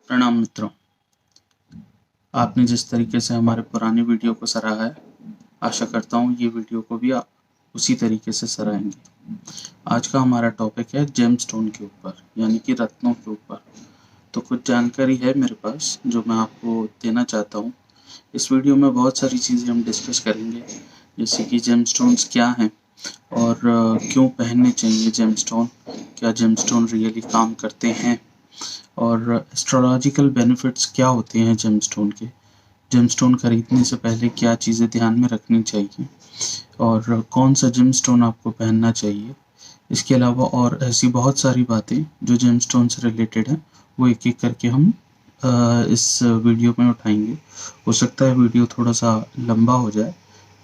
प्रणाम मित्रों, आपने जिस तरीके से हमारे पुराने वीडियो को सराहा है, आशा करता हूँ ये वीडियो को भी आप उसी तरीके से सराहेंगे। आज का हमारा टॉपिक है जेमस्टोन के ऊपर, यानी कि रत्नों के ऊपर। तो कुछ जानकारी है मेरे पास जो मैं आपको देना चाहता हूँ। इस वीडियो में बहुत सारी चीज़ें हम डिस्कस करेंगे, जैसे कि जेमस्टोन्स क्या हैं और क्यों पहनने चाहिए जेमस्टोन, क्या जेमस्टोन रियली काम करते हैं, और एस्ट्रोलॉजिकल बेनिफिट्स क्या होते हैं जेमस्टोन के। जेमस्टोन खरीदने से पहले क्या चीज़ें ध्यान में रखनी चाहिए और कौन सा जेमस्टोन आपको पहनना चाहिए। इसके अलावा और ऐसी बहुत सारी बातें जो जेमस्टोन से रिलेटेड हैं, वो एक एक करके हम इस वीडियो में उठाएंगे। हो सकता है वीडियो थोड़ा सा लंबा हो जाए,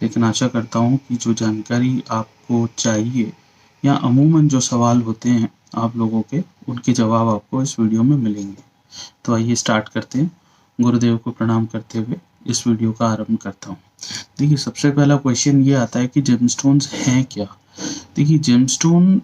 लेकिन आशा करता हूँ कि जो जानकारी आपको चाहिए या अमूमन जो सवाल होते हैं आप लोगों के, उनके जवाब आपको इस वीडियो में मिलेंगे। तो आइए स्टार्ट करते हैं। गुरुदेव को प्रणाम करते हुए इस वीडियो का आरंभ करता हूँ। देखिए, सबसे पहला क्वेश्चन ये आता है कि जेमस्टोन्स हैं क्या। देखिए, जेमस्टोन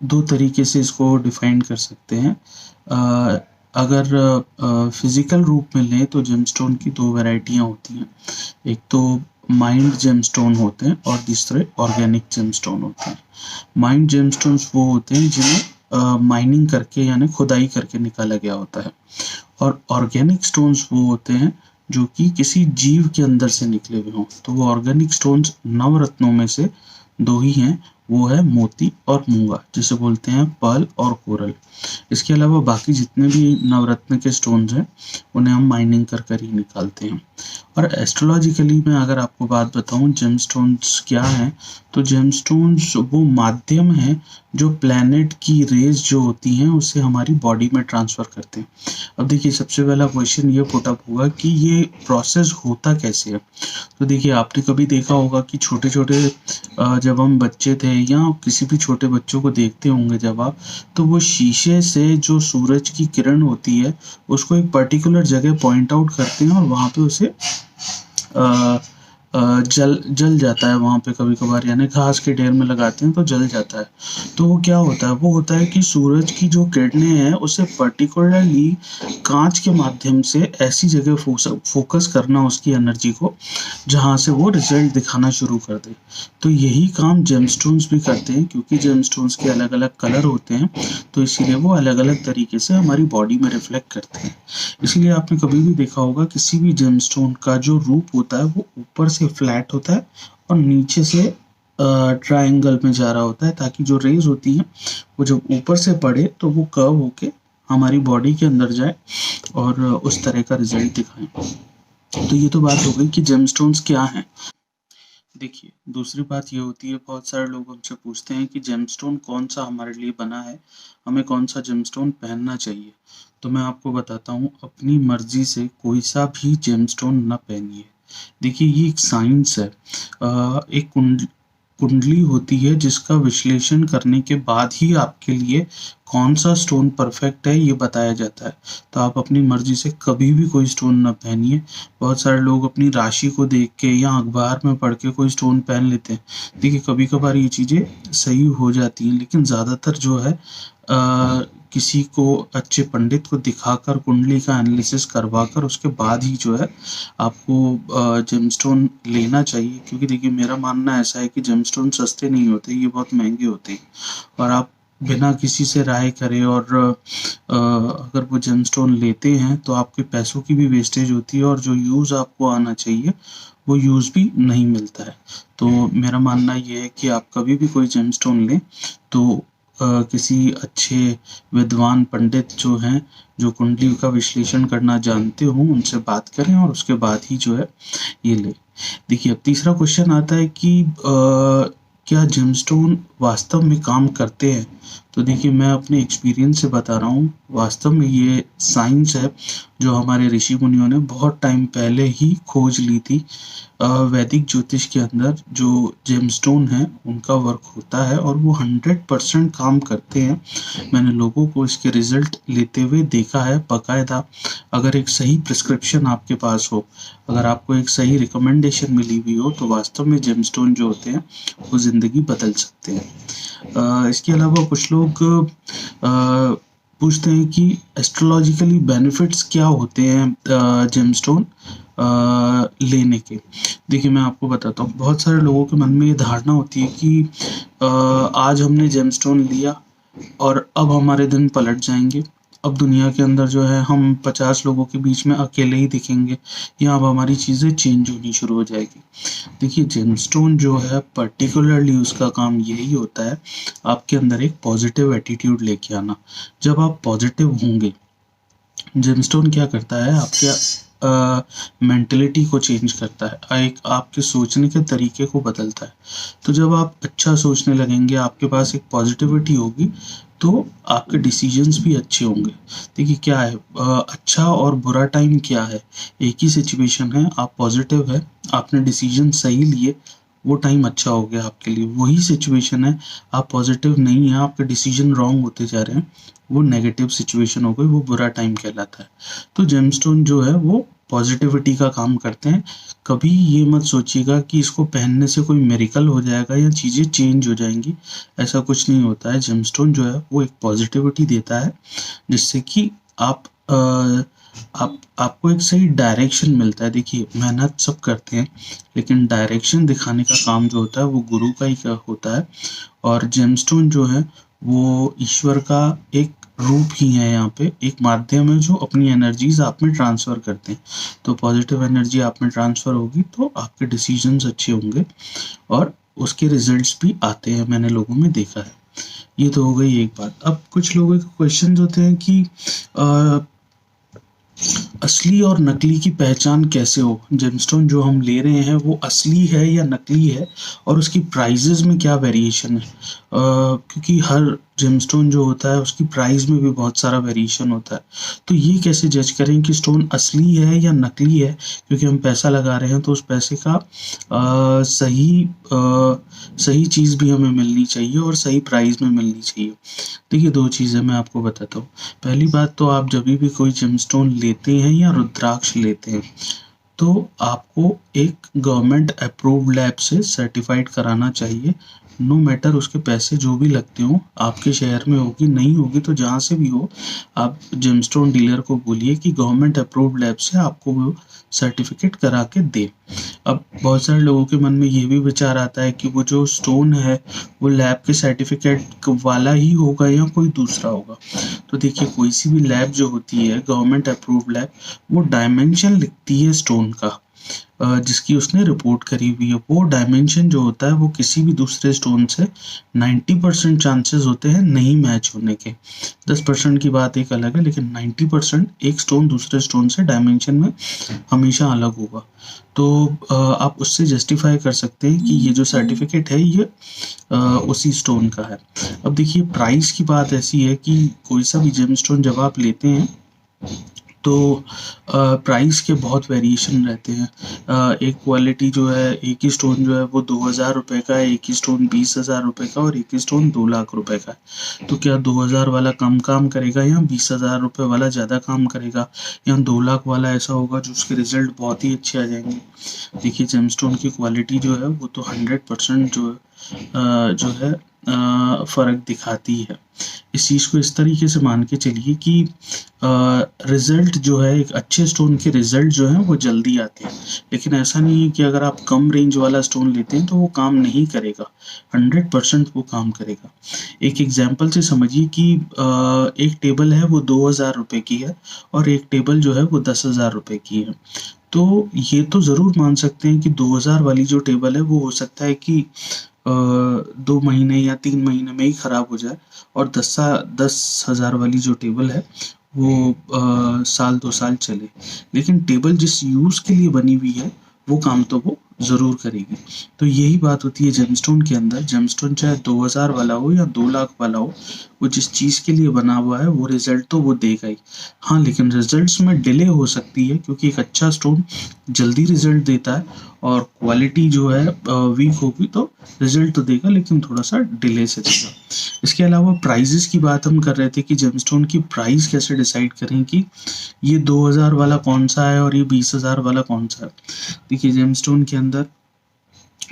दो तरीके से इसको डिफाइन कर सकते हैं। अगर फिजिकल रूप में लें तो जेमस्टोन की दो वैरायटियाँ होती हैं। एक तो माइंड जेमस्टोन होते हैं और दूसरे ऑर्गेनिक जेमस्टोन होते हैं। माइंड जेमस्टोन्स वो होते हैं जिन्हें माइनिंग करके यानी खुदाई करके निकाला गया होता है, और ऑर्गेनिक स्टोन्स वो होते हैं जो कि किसी जीव के अंदर से निकले हुए हों। तो वो ऑर्गेनिक स्टोन्स नवरत्नों में से दो ही हैं, वो है मोती और मूंगा, जिसे बोलते हैं पर्ल और कोरल। इसके अलावा बाकी जितने भी नवरत्न के स्टोन्स हैं उन्हें हम माइनिंग कर कर ही निकालते हैं। और एस्ट्रोलॉजिकली मैं अगर आपको बात बताऊं जेमस्टोन्स क्या हैं, तो जेमस्टोन्स वो माध्यम है जो प्लैनेट की रेज जो होती हैं उसे हमारी बॉडी में ट्रांसफ़र करते हैं। अब देखिए, सबसे पहला क्वेश्चन ये पुट अप होगा कि ये प्रोसेस होता कैसे है। तो देखिए, आपने कभी देखा होगा कि छोटे छोटे जब हम बच्चे थे या किसी भी छोटे बच्चों को देखते होंगे जब आप, तो वो शीशे से जो सूरज की किरण होती है उसको एक पर्टिकुलर जगह पॉइंट आउट करते हैं और वहाँ पे उसे जल जाता है वहाँ पे कभी कभार, यानी घास के ढेर में लगाते हैं तो जल जाता है। तो वो क्या होता है, वो होता है कि सूरज की जो किरणें हैं उसे पर्टिकुलरली कांच के माध्यम से ऐसी जगह फोकस करना उसकी एनर्जी को जहाँ से वो रिजल्ट दिखाना शुरू कर दे। तो यही काम जेमस्टोन्स भी करते हैं, क्योंकि जेमस्टोन्स के अलग अलग कलर होते हैं तो इसीलिए वो अलग अलग तरीके से हमारी बॉडी में रिफ्लेक्ट करते हैं। इसलिए आपने कभी भी देखा होगा किसी भी जेमस्टोन का जो रूप होता है वो ऊपर से फ्लैट होता है और नीचे से ट्रायंगल में जा रहा होता है, ताकि जो रेज होती हैं वो जब ऊपर से पड़े तो वो कर्व होके हमारी बॉडी के अंदर जाए और उस तरह का रिजल्ट दिखाएं। तो ये तो बात हो गई कि जेमस्टोन्स क्या हैं। देखिए, दूसरी बात ये होती है, बहुत सारे लोग हमसे पूछते हैं कि जेमस्टोन कौन सा हमारे लिए बना है, हमें कौन सा जेमस्टोन पहनना चाहिए। तो मैं आपको बताता हूँ, अपनी मर्जी से कोई सा भी जेमस्टोन न पहनिए। देखिए, ये एक साइंस है। एक कुंडली होती है जिसका विश्लेषण करने के बाद ही आपके लिए कौन सा स्टोन परफेक्ट है ये बताया जाता है। तो आप अपनी मर्जी से कभी भी कोई स्टोन ना पहनिए। बहुत सारे लोग अपनी राशि को देख के या अखबार में पढ़ के कोई स्टोन पहन लेते हैं। देखिए, कभी कभार ये चीज़ें सही हो जाती हैं, लेकिन ज़्यादातर जो है किसी को अच्छे पंडित को दिखाकर कुंडली का एनालिसिस करवाकर उसके बाद ही जो है आपको जेमस्टोन लेना चाहिए। क्योंकि देखिए, मेरा मानना ऐसा है कि जेमस्टोन सस्ते नहीं होते, ये बहुत महंगे होते हैं। और आप बिना किसी से राय करे और अगर वो जेमस्टोन लेते हैं तो आपके पैसों की भी वेस्टेज होती है और जो यूज़ आपको आना चाहिए वो यूज़ भी नहीं मिलता है। तो मेरा मानना ये है कि आप कभी भी कोई जेमस्टोन लें तो किसी अच्छे विद्वान पंडित जो हैं, जो कुंडली का विश्लेषण करना जानते हो, उनसे बात करें और उसके बाद ही जो है ये ले। देखिए, अब तीसरा क्वेश्चन आता है कि क्या जेमस्टोन वास्तव में काम करते हैं। तो देखिए, मैं अपने एक्सपीरियंस से बता रहा हूँ, वास्तव में ये साइंस है जो हमारे ऋषि मुनियों ने बहुत टाइम पहले ही खोज ली थी। वैदिक ज्योतिष के अंदर जो जेमस्टोन है उनका वर्क होता है और वो 100% काम करते हैं। मैंने लोगों को इसके रिजल्ट लेते हुए देखा है बाकायदा। अगर एक सही प्रिस्क्रिप्शन आपके पास हो, अगर आपको एक सही रिकमेंडेशन मिली हुई हो, तो वास्तव में जेमस्टोन जो होते हैं वो ज़िंदगी बदल सकते हैं। इसके अलावा कुछ लोग पूछते हैं कि एस्ट्रोलॉजिकली बेनिफिट्स क्या होते हैं जेमस्टोन लेने के। देखिए मैं आपको बताता हूँ, बहुत सारे लोगों के मन में ये धारणा होती है कि आज हमने जेमस्टोन लिया और अब हमारे दिन पलट जाएंगे, अब दुनिया के अंदर जो है हम 50 लोगों के बीच में अकेले ही दिखेंगे, या अब हमारी चीज़ें चेंज होनी शुरू हो जाएगी। देखिए जेमस्टोन जो है पर्टिकुलरली उसका काम यही होता है आपके अंदर एक पॉजिटिव एटीट्यूड लेके आना। जब आप पॉजिटिव होंगे, जेमस्टोन क्या करता है आपके मेंटलिटी को चेंज करता है, एक आपके सोचने के तरीके को बदलता है। तो जब आप अच्छा सोचने लगेंगे, आपके पास एक पॉजिटिविटी होगी, तो आपके डिसीजंस भी अच्छे होंगे। देखिए क्या है अच्छा और बुरा टाइम क्या है, एक ही सिचुएशन है, आप पॉजिटिव है, आपने डिसीजन सही लिए, वो टाइम अच्छा हो गया आपके लिए। वही सिचुएशन है, आप पॉजिटिव नहीं है, आपके डिसीजन रॉन्ग होते जा रहे हैं, वो नेगेटिव सिचुएशन हो गई, वो बुरा टाइम कहलाता है। तो जेमस्टोन जो है वो पॉजिटिविटी का काम करते हैं। कभी ये मत सोचिएगा कि इसको पहनने से कोई मेरिकल हो जाएगा या चीज़ें चेंज हो जाएंगी, ऐसा कुछ नहीं होता है। जेमस्टोन जो है वो एक पॉजिटिविटी देता है, जिससे कि आप आपको एक सही डायरेक्शन मिलता है। देखिए मेहनत सब करते हैं, लेकिन डायरेक्शन दिखाने का काम जो होता है वो गुरु का ही होता है। और जेमस्टोन जो है वो ईश्वर का एक रूप ही है, यहाँ पे एक माध्यम है जो अपनी एनर्जीज आप में ट्रांसफ़र करते हैं। तो पॉजिटिव एनर्जी आप में ट्रांसफ़र होगी तो आपके डिसीजंस अच्छे होंगे और उसके रिजल्ट्स भी आते हैं, मैंने लोगों में देखा है। ये तो हो गई एक बात। अब कुछ लोगों के क्वेश्चन होते हैं कि असली और नकली की पहचान कैसे हो, जेमस्टोन जो हम ले रहे हैं वो असली है या नकली है, और उसकी प्राइजेस में क्या वेरिएशन है। क्योंकि हर जेमस्टोन जो होता है उसकी प्राइस में भी बहुत सारा वेरिएशन होता है। तो ये कैसे जज करें कि स्टोन असली है या नकली है, क्योंकि हम पैसा लगा रहे हैं तो उस पैसे का सही चीज़ भी हमें मिलनी चाहिए और सही प्राइस में मिलनी चाहिए। देखिए दो चीज़ें मैं आपको बताता हूँ। पहली बात तो आप जब भी कोई जेमस्टोन लेते हैं या रुद्राक्ष लेते हैं, तो आपको एक गवर्नमेंट अप्रूव्ड लैब से सर्टिफाइड कराना चाहिए। नो मैटर उसके पैसे जो भी लगते हों, आपके शहर में होगी नहीं होगी तो जहाँ से भी हो, आप जेमस्टोन डीलर को बोलिए कि गवर्नमेंट अप्रूव्ड लैब से आपको वो सर्टिफिकेट करा के दे। अब बहुत सारे लोगों के मन में ये भी विचार आता है कि वो जो स्टोन है वो लैब के सर्टिफिकेट वाला ही होगा या कोई दूसरा होगा। तो देखिए कोई सी भी लैब जो होती है गवर्नमेंट अप्रूव्ड लैब, वो डायमेंशन लिखती है स्टोन का, जिसकी उसने रिपोर्ट करी हुई है। वो डायमेंशन जो होता है वो किसी भी दूसरे स्टोन से 90% चांसेस होते हैं नहीं मैच होने के। 10% की बात एक अलग है, लेकिन 90% एक स्टोन दूसरे स्टोन से डायमेंशन में हमेशा अलग होगा। तो आप उससे जस्टिफाई कर सकते हैं कि ये जो सर्टिफिकेट है ये उसी स्टोन का है। अब देखिए प्राइस की बात ऐसी है कि कोई सा भी जेम स्टोन जब आप लेते हैं तो प्राइस के बहुत वेरिएशन रहते हैं। एक क्वालिटी जो है, एक ही स्टोन जो है वो 2000 रुपये का है, एक ही स्टोन 20,000 रुपये का, और एक ही स्टोन 2 लाख रुपए का है। तो क्या 2000 वाला कम काम करेगा या 20,000 रुपये वाला ज़्यादा काम करेगा, या 2 लाख वाला ऐसा होगा जो उसके रिजल्ट बहुत ही अच्छे आ जाएंगे। देखिए जेमस्टोन की क्वालिटी जो है वो तो 100% जो है फ़र्क दिखाती है। इस चीज़ को इस तरीके से मान के चलिए कि रिज़ल्ट जो है, एक अच्छे स्टोन के रिज़ल्ट जो हैं वो जल्दी आते हैं, लेकिन ऐसा नहीं है कि अगर आप कम रेंज वाला स्टोन लेते हैं तो वो काम नहीं करेगा। 100% वो काम करेगा। एक एग्जांपल से समझिए कि एक टेबल है वो 2000 रुपये की है और एक टेबल जो है वो 10,000 रुपये की है। तो ये तो ज़रूर मान सकते हैं कि 2000 वाली जो टेबल है वो हो सकता है कि 2 महीने या 3 महीने में ही ख़राब हो जाए, और 10,000 वाली जो टेबल है वो साल 2 साल चले। लेकिन टेबल जिस यूज़ के लिए बनी हुई है वो काम तो वो ज़रूर करेगी। तो यही बात होती है जेमस्टोन के अंदर। जेमस्टोन चाहे 2000 वाला हो या 2 लाख वाला हो, वो जिस चीज़ के लिए बना हुआ है वो रिज़ल्ट तो वो देगा ही। हाँ, लेकिन रिज़ल्ट्स में डिले हो सकती है, क्योंकि एक अच्छा स्टोन जल्दी रिज़ल्ट देता है और क्वालिटी जो है वीक होगी तो रिज़ल्ट तो देगा, लेकिन थोड़ा सा डिले से देगा। इसके अलावा प्राइजेस की बात हम कर रहे थे कि जेमस्टोन की प्राइस कैसे डिसाइड करें कि ये 2000 वाला कौन सा है और ये 20,000 वाला कौन सा है। देखिए जेमस्टोन के अंदर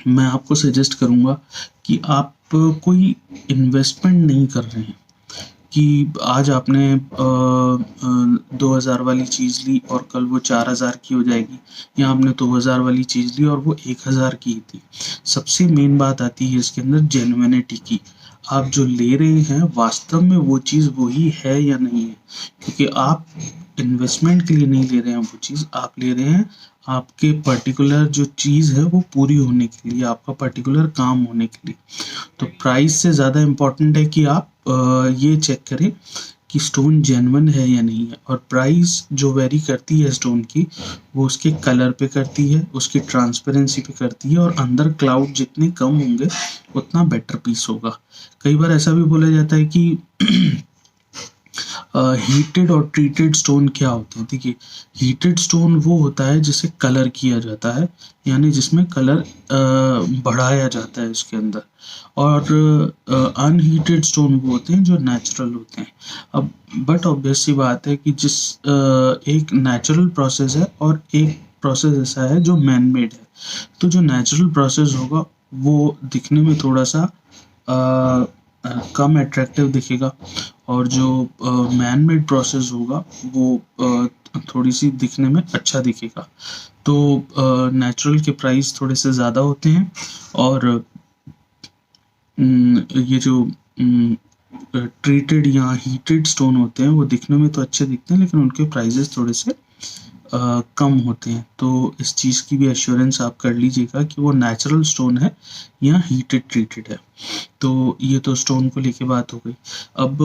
मैं आपको सजेस्ट करूँगा कि आप कोई इन्वेस्टमेंट नहीं कर रहे हैं, कि आज आपने 2000 वाली चीज़ ली और कल वो 4000 की हो जाएगी, या आपने 2000 वाली चीज़ ली और वो 1000 की ही थी। सबसे मेन बात आती है इसके अंदर जेन्युइनिटी की। आप जो ले रहे हैं वास्तव में वो चीज़ वही है या नहीं है, क्योंकि आप इन्वेस्टमेंट के लिए नहीं ले रहे हैं वो चीज़, आप ले रहे हैं आपके पर्टिकुलर जो चीज़ है वो पूरी होने के लिए, आपका पर्टिकुलर काम होने के लिए। तो प्राइस से ज़्यादा इम्पोर्टेंट है कि आप ये चेक करें कि स्टोन जेन्युइन है या नहीं है। और प्राइस जो वेरी करती है स्टोन की, वो उसके कलर पे करती है, उसकी ट्रांसपेरेंसी पे करती है, और अंदर क्लाउड जितने कम होंगे उतना बेटर पीस होगा। कई बार ऐसा भी बोला जाता है कि हीटेड और ट्रीटेड स्टोन क्या होते हैं। देखिए, हीटेड स्टोन वो होता है जिसे कलर किया जाता है, यानी जिसमें कलर बढ़ाया जाता है इसके अंदर। और अनहीटेड स्टोन वो होते हैं जो नेचुरल होते हैं। अब बट ऑब्वियस सी बात है कि एक नेचुरल प्रोसेस है और एक प्रोसेस ऐसा है जो मैन मेड है। तो जो नेचुरल प्रोसेस होगा वो दिखने में थोड़ा सा कम अट्रैक्टिव दिखेगा, और जो मैन मेड प्रोसेस होगा वो थोड़ी सी दिखने में अच्छा दिखेगा। तो नेचुरल के प्राइस थोड़े से ज़्यादा होते हैं, और ये जो ट्रीटेड या हीटेड स्टोन होते हैं वो दिखने में तो अच्छे दिखते हैं, लेकिन उनके प्राइजेस थोड़े से कम होते हैं। तो इस चीज़ की भी एश्योरेंस आप कर लीजिएगा कि वो नेचुरल स्टोन है या हीटेड ट्रीटेड है। तो ये तो स्टोन को लेके बात हो गई। अब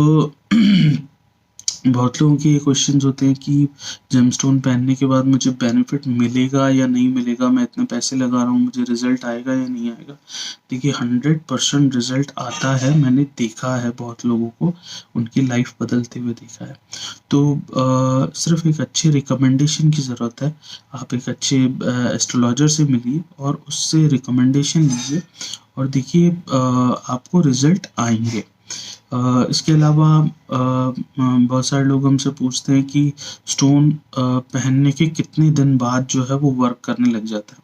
बहुत लोगों के ये क्वेश्चंस होते हैं कि जेमस्टोन पहनने के बाद मुझे बेनिफिट मिलेगा या नहीं मिलेगा, मैं इतने पैसे लगा रहा हूँ, मुझे रिजल्ट आएगा या नहीं आएगा। देखिए, 100% रिजल्ट आता है। मैंने देखा है बहुत लोगों को, उनकी लाइफ बदलते हुए देखा है। तो सिर्फ एक अच्छे रिकमेंडेशन की ज़रूरत है। आप एक अच्छे एस्ट्रोलॉजर से मिलिए और उससे रिकमेंडेशन लीजिए, और देखिए आपको रिजल्ट आएंगे। इसके अलावा बहुत सारे लोग हमसे पूछते हैं कि स्टोन पहनने के कितने दिन बाद जो है वो वर्क करने लग जाता है।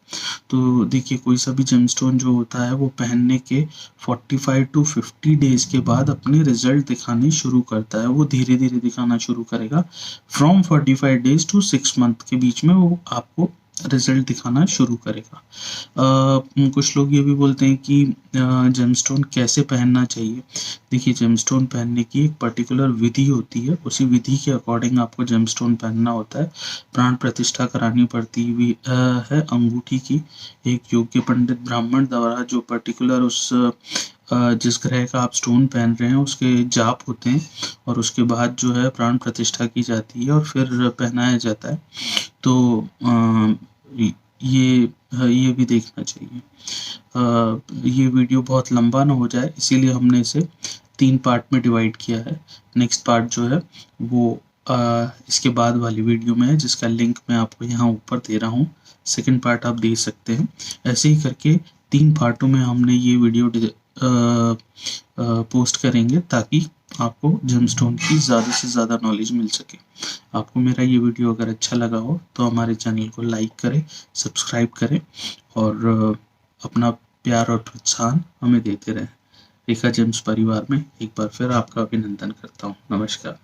तो देखिए, कोई सा भी जेमस्टोन जो होता है वो पहनने के 45 टू 50 डेज के बाद अपने रिजल्ट दिखाने शुरू करता है। वो धीरे धीरे दिखाना शुरू करेगा। फ्रॉम 45 डेज टू 6 मंथ के बीच में वो आपको रिजल्ट दिखाना शुरू करेगा। कुछ लोग ये भी बोलते हैं कि जेमस्टोन कैसे पहनना चाहिए। देखिए, जेमस्टोन पहनने की एक पर्टिकुलर विधि होती है, उसी विधि के अकॉर्डिंग आपको जेमस्टोन पहनना होता है। प्राण प्रतिष्ठा करानी पड़ती है अंगूठी की, एक योग्य पंडित ब्राह्मण द्वारा, जो पर्टिकुलर उस जिस ग्रह का आप स्टोन पहन रहे हैं उसके जाप होते हैं, और उसके बाद जो है प्राण प्रतिष्ठा की जाती है और फिर पहनाया जाता है। तो ये भी देखना चाहिए। ये वीडियो बहुत लंबा ना हो जाए, इसीलिए हमने इसे 3 पार्ट में डिवाइड किया है। नेक्स्ट पार्ट जो है वो इसके बाद वाली वीडियो में है, जिसका लिंक मैं आपको यहाँ ऊपर दे रहा हूँ। सेकंड पार्ट आप देख सकते हैं। ऐसे ही करके 3 पार्टों में हमने ये वीडियो पोस्ट करेंगे, ताकि आपको जेमस्टोन की ज़्यादा से ज़्यादा नॉलेज मिल सके। आपको मेरा ये वीडियो अगर अच्छा लगा हो तो हमारे चैनल को लाइक करें, सब्सक्राइब करें, और अपना प्यार और प्रोत्साहन हमें देते रहें। रेखा जेम्स परिवार में एक बार फिर आपका अभिनंदन करता हूँ। नमस्कार।